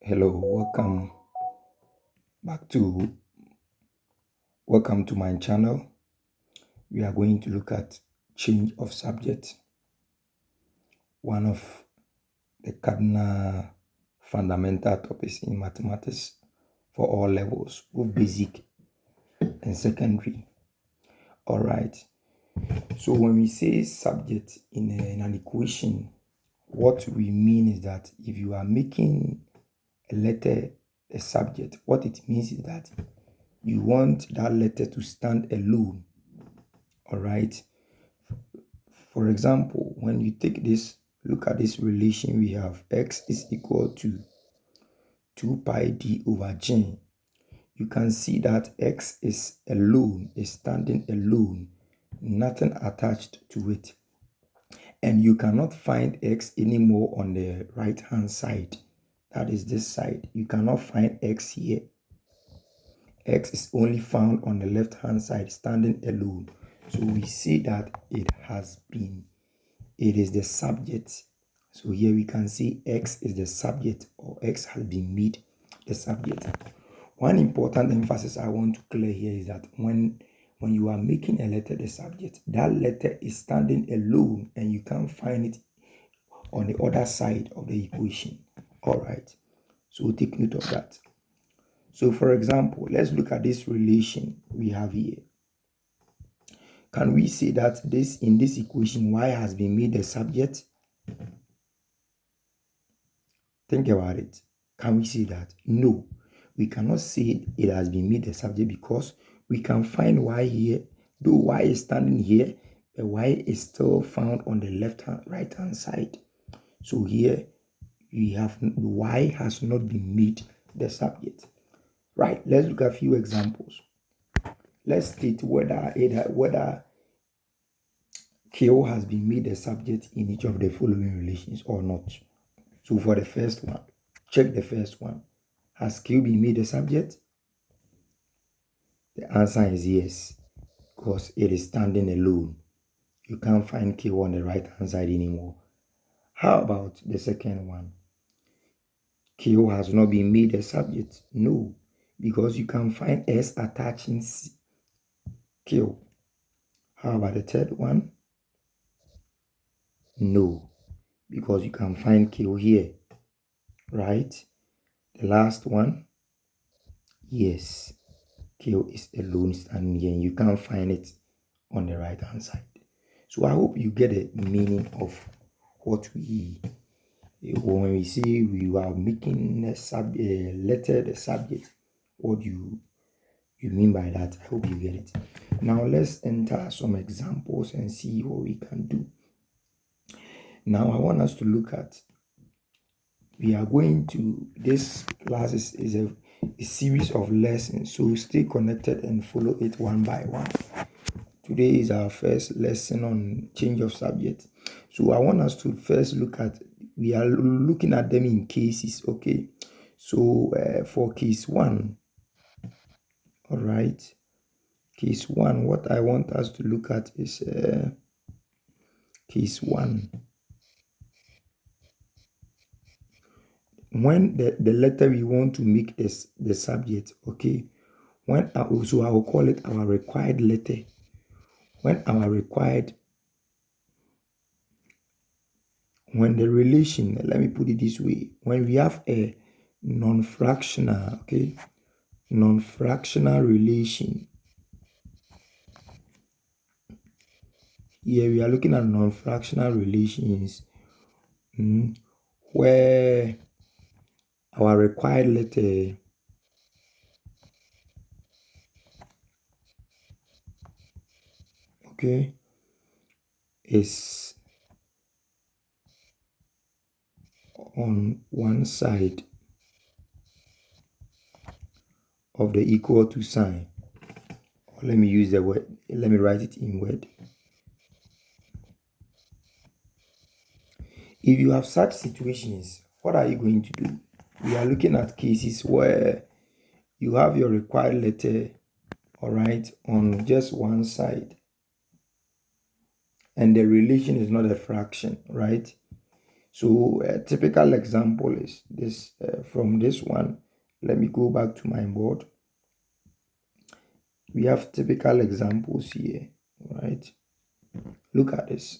Hello, back to welcome to my channel. We are going to look at change of subject, one of the cardinal fundamental topics in mathematics for all levels, both basic and secondary. All right. So when we say subject in an equation, what we mean is that if you are making a letter a subject, what it means is that you want that letter to stand alone. All right. For example, when you take this, look at this relation we have, x is equal to 2 pi d over g. You can see that x is alone, is standing alone, nothing attached to it. And you cannot find x anymore on the right hand side. That is this side. You cannot find x here. X is only found on the left hand side, standing alone. So we see that it is the subject. So here we can see x is the subject, or x has been made the subject. One important emphasis I want to clear here is that when you are making a letter the subject, that letter is standing alone and you can't find it on the other side of the equation. All right. So take note of that. So for example, let's look at this relation we have here. Can we say that in this equation, y has been made the subject? Think about it. Can we say that? No, we cannot say it has been made the subject because we can find y here. Though y is standing here, but y is still found on the right hand side. So here we have y has not been made the subject. Right, let's look at a few examples. Let's state whether Q has been made the subject in each of the following relations or not. So for the first one, check the first one. Has Q been made the subject? The answer is yes, because it is standing alone. You can't find Q on the right hand side anymore. How about the second one? Q has not been made the subject. No, because you can find S attaching Q. How about the third one? No, because you can find Q here, right? The last one, yes, Q is alone standing here and you can't find it on the right hand side. So I hope you get the meaning of what when we say we are making a letter the subject, what you mean by that. I hope you get it. Now let's enter some examples and see what we can do. Now I want us to look at, we are going to, this class is a series of lessons, so stay connected and follow it one by one. Today is our first lesson on change of subject. So I want us to first look at, we are looking at them in cases, okay? So for case 1, all right, case 1, what I want us to look at is case 1. When the letter we want to make this the subject, okay? So I will call it our required letter. When the relation, let me put it this way, when we have a non-fractional, okay, non-fractional relation, here we are looking at non-fractional relations where our required letter okay is on one side of the equal to sign. Let me use the word, let me write it in word. If you have such situations, what are you going to do? We are looking at cases where you have your required letter, all right, on just one side, and the relation is not a fraction, right? So a typical example is this. From this one, let me go back to my board. We have typical examples here, right? Look at this.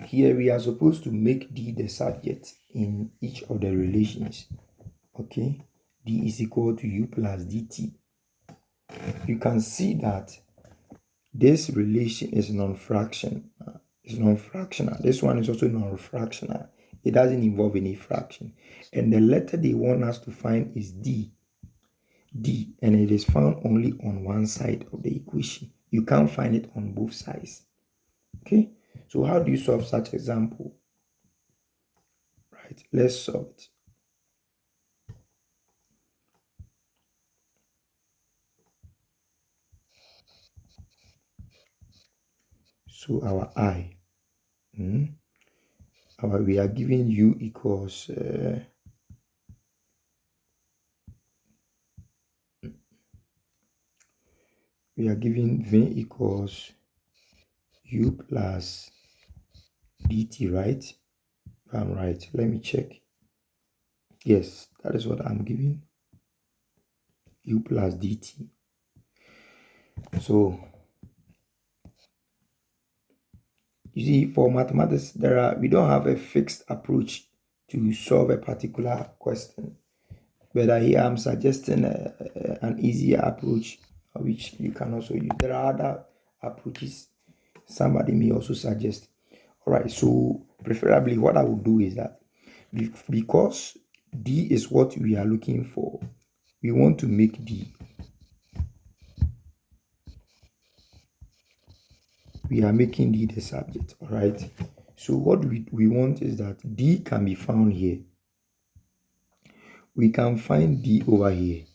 Here we are supposed to make D the subject in each of the relations. Okay, D is equal to U plus DT. You can see that this relation is non-fraction. It's non-fractional. This one is also non-fractional. It doesn't involve any fraction. And the letter they want us to find is D. D, and it is found only on one side of the equation. You can't find it on both sides. Okay, so how do you solve such example? Right, let's solve it. So our I, we are given U equals we are given V equals U plus dt, right? If I'm right, let me check. Yes, that is what I'm giving. U plus dt. So you see, for mathematics, we don't have a fixed approach to solve a particular question. But here I'm suggesting an easier approach which you can also use. There are other approaches somebody may also suggest. All right, so preferably what I would do is that because D is what we are looking for, we want to make D. We are making D the subject, all right? So what we want is that D can be found here. We can find D over here.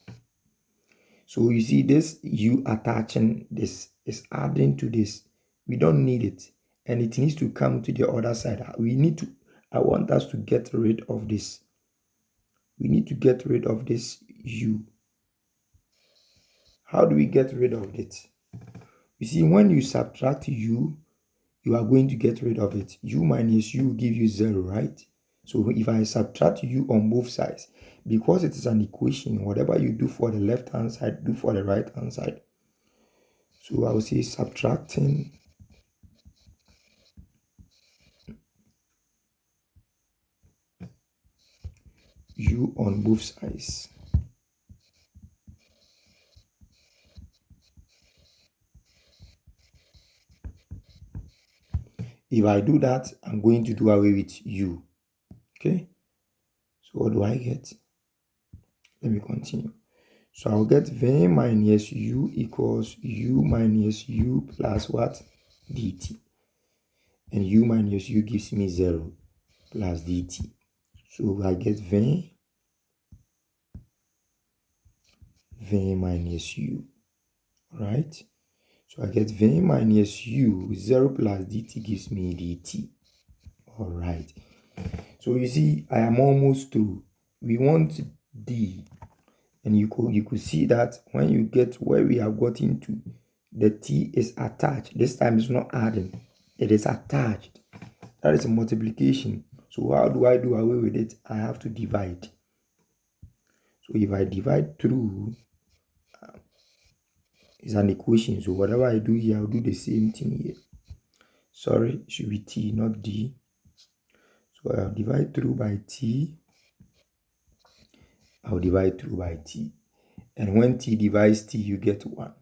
So you see this U attaching this is adding to this. We don't need it. And it needs to come to the other side. I want us to get rid of this. We need to get rid of this U. How do we get rid of it? You see, when you subtract U, you are going to get rid of it. U minus U will give you 0, right? So if I subtract U on both sides, because it is an equation, whatever you do for the left-hand side, do for the right-hand side. So I will say subtracting U on both sides. If I do that, I'm going to do away with U. Okay? So what do I get? Let me continue. So I'll get V minus U equals U minus U plus what? dt. And U minus U gives me 0 plus dt. So I get V minus U, right? So I get V minus U, 0 plus dt gives me dt. All right. So you see, I am almost through. We want D. And you could see that when you get where we have gotten to, the T is attached. This time it's not adding. It is attached. That is a multiplication. So how do I do away with it? I have to divide. So if I divide through, it's an equation. So whatever I do here, I'll do the same thing here. Sorry, it should be T, not D. So I'll divide through by T. I'll divide through by T. And when T divides T, you get 1.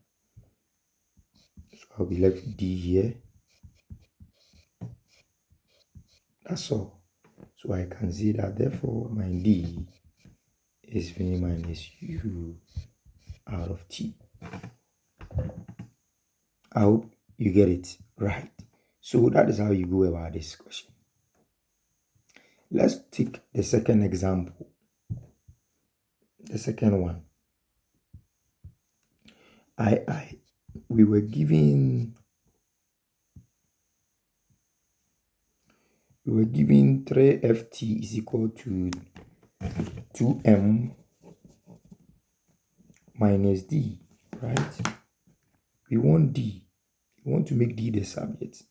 So I'll be left with D here. That's all. So I can see that therefore my D is V minus U out of T. I hope you get it right. So that is how you go about this question. Let's take the second example. The second one. We were given 3ft is equal to 2m minus d, right? We want d. We want to make d the subject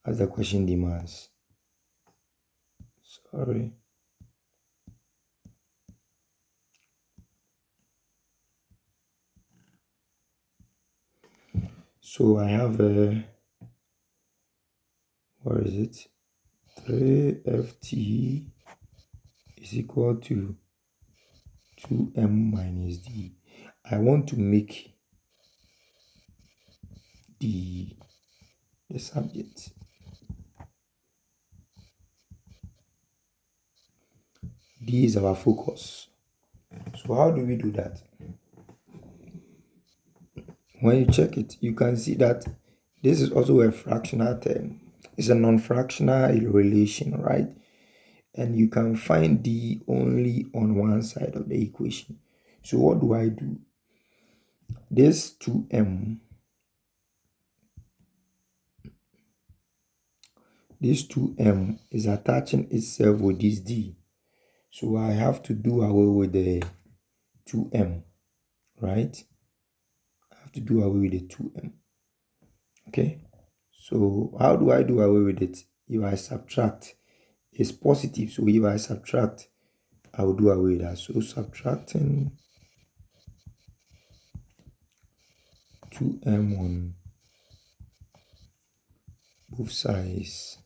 as the question demands. Sorry. So I have a, what is it? 3ft is equal to 2m minus d. I want to make the subject. D is our focus. So how do we do that? When you check it, you can see that this is also a fractional term. It's a non-fractional relation, right? And you can find D only on one side of the equation. So what do I do? This 2m, this 2m is attaching itself with this D. So I have to do away with the 2m, right? I have to do away with the 2m. Okay? So how do I do away with it? If I subtract, it's positive. So if I subtract, I will do away with that. So subtracting 2m on both sides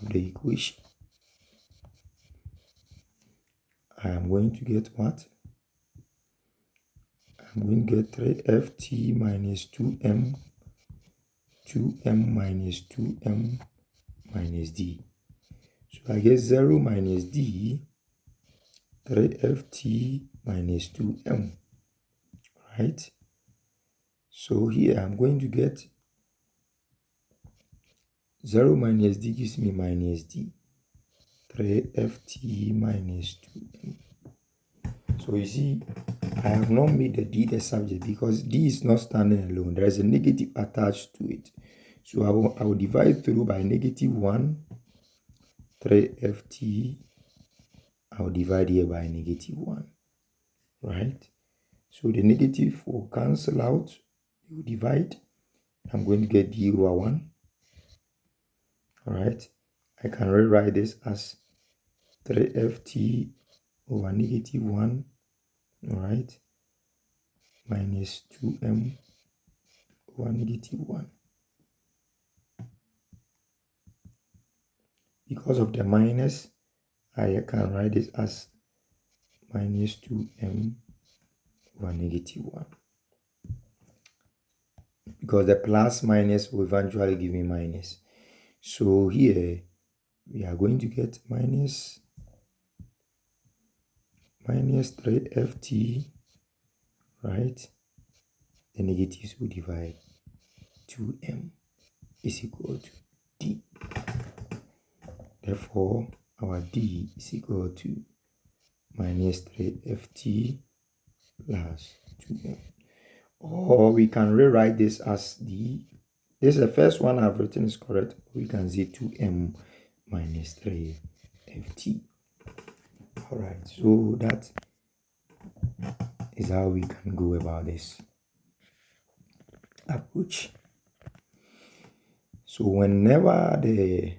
of the equation, I am going to get what? I'm going to get 3ft minus 2m, 2m minus 2m minus d. So I get 0 minus d, 3ft minus 2m, right? So here I'm going to get 0 minus d gives me minus d, 3ft minus 2m. So you see, I have not made the d the subject because d is not standing alone. There is a negative attached to it. So I will divide through by -1, 3ft. I will divide here by -1, right? So the negative will cancel out. You divide. I'm going to get d over 1. All right. I can rewrite this as 3ft over -1, all right, minus 2m over -1. Because of the minus, I can write this as minus 2m over -1. Because the plus minus will eventually give me minus. So here we are going to get minus 3ft, right? The negatives will divide. 2m is equal to d. Therefore, our d is equal to minus 3ft plus 2m. Or we can rewrite this as d. This is the first one I've written is correct. We can say 2m minus 3ft. All right, so that is how we can go about this approach. So whenever the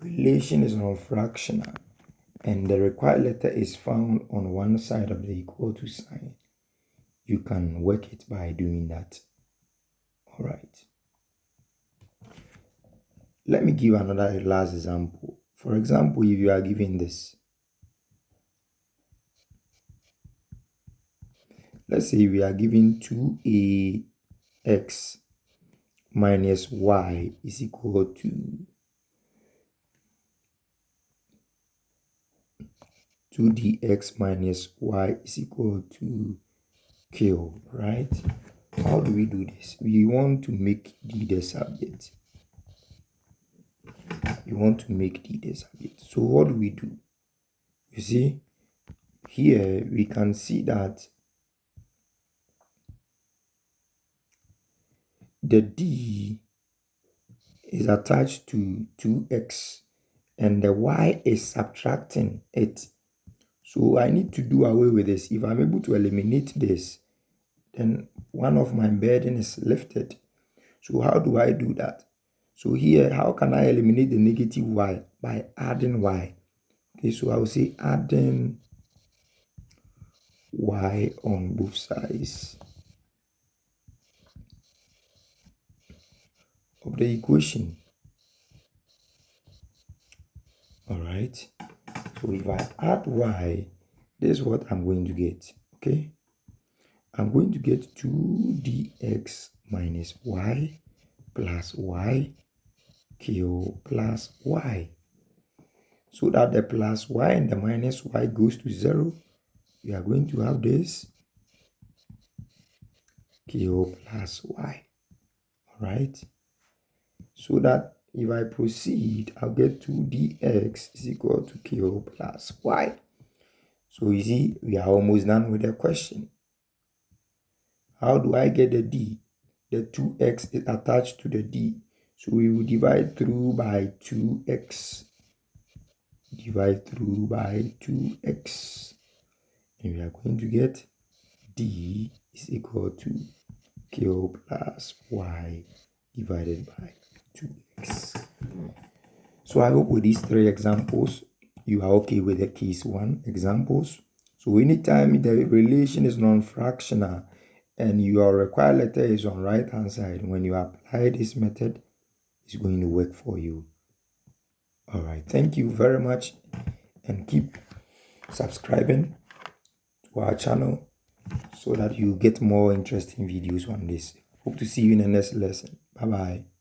relation is non-fractional and the required letter is found on one side of the equal to sign, you can work it by doing that. All right. Let me give another last example. For example, if you are given this, let's say we are given 2ax minus y is equal to 2dx minus y is equal to q, right? How do we do this? We want to make d the subject. We want to make d the subject. So what do we do? You see, here we can see that the d is attached to 2x and the y is subtracting it. So I need to do away with this. If I'm able to eliminate this, then one of my burden is lifted. So how do I do that? So here, how can I eliminate the negative y? By adding y. Okay, so I will say adding y on both sides of the equation. All right. So if I add y, this is what I'm going to get. Okay. I'm going to get 2dx minus y plus y cube plus y. So that the plus y and the minus y goes to 0, we are going to have this cube plus y. All right. So that if I proceed, I'll get 2dx is equal to cube plus y. So you see, we are almost done with the question. How do I get the d? The 2x is attached to the d. So we will divide through by 2x. Divide through by 2x. And we are going to get d is equal to cube plus y divided by 2x. So I hope with these 3 examples, you are okay with the case 1 examples. So anytime the relation is non-fractional and your required letter is on right hand side, when you apply this method, it's going to work for you. All right, thank you very much, and keep subscribing to our channel so that you get more interesting videos on this. Hope to see you in the next lesson. Bye bye.